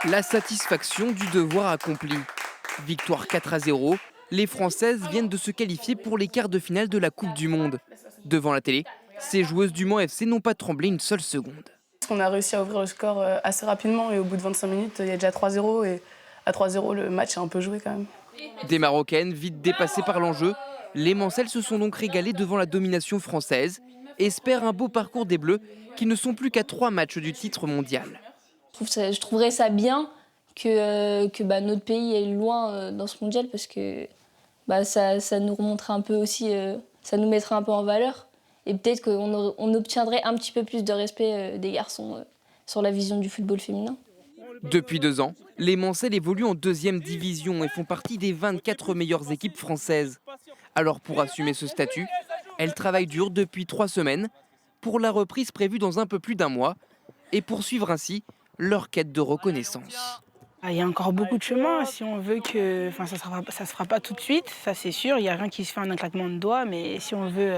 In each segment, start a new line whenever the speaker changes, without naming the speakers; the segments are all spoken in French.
La satisfaction du devoir accompli. Victoire 4-0, les Françaises viennent de se qualifier pour les quarts de finale de la Coupe du Monde. Devant la télé, ces joueuses du Mans FC n'ont pas tremblé une seule seconde.
On a réussi à ouvrir le score assez rapidement et au bout de 25 minutes, il y a déjà 3-0 et à 3-0, le match est un peu joué quand même.
Des Marocaines, vite dépassées par l'enjeu, les Mancelles se sont donc régalées devant la domination française et espèrent un beau parcours des Bleus qui ne sont plus qu'à 3 matchs du titre mondial.
Je trouverais ça bien que notre pays est loin dans ce mondial parce que ça nous remonterait un peu aussi, ça nous mettrait un peu en valeur. Et peut-être qu'on obtiendrait un petit peu plus de respect des garçons sur la vision du football féminin.
Depuis 2 ans, les Mancelles évoluent en 2e division et font partie des 24 meilleures équipes françaises. Alors pour assumer ce statut, elles travaillent dur depuis 3 semaines pour la reprise prévue dans un peu plus d'1 mois et poursuivre ainsi leur quête de reconnaissance.
Il y a encore beaucoup de chemin si on veut que... Enfin, ça se fera pas tout de suite, ça c'est sûr. Il n'y a rien qui se fait en un claquement de doigts, mais si on veut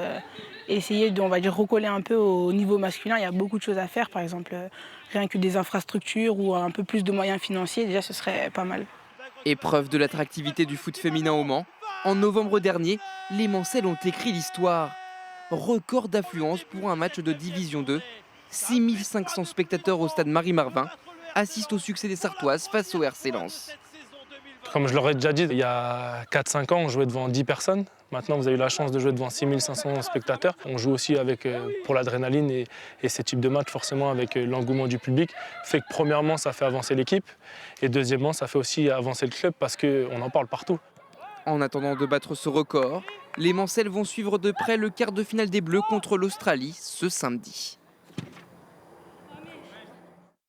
essayer de, on va dire, recoller un peu au niveau masculin, il y a beaucoup de choses à faire. Par exemple, rien que des infrastructures ou un peu plus de moyens financiers, déjà ce serait pas mal.
Épreuve de l'attractivité du foot féminin au Mans, en novembre dernier, les Mancelles ont écrit l'histoire. Record d'affluence pour un match de Division 2. 6500 spectateurs au stade Marie-Marvin assistent au succès des Sartoises face au RC Lens.
Comme je l'aurais déjà dit, il y a 4-5 ans, on jouait devant 10 personnes. Maintenant, vous avez eu la chance de jouer devant 6500 spectateurs. On joue aussi pour l'adrénaline et ces types de matchs, forcément, avec l'engouement du public, fait que premièrement, ça fait avancer l'équipe et deuxièmement, ça fait aussi avancer le club parce qu'on en parle partout.
En attendant de battre ce record, les Mancelles vont suivre de près le quart de finale des Bleus contre l'Australie ce samedi.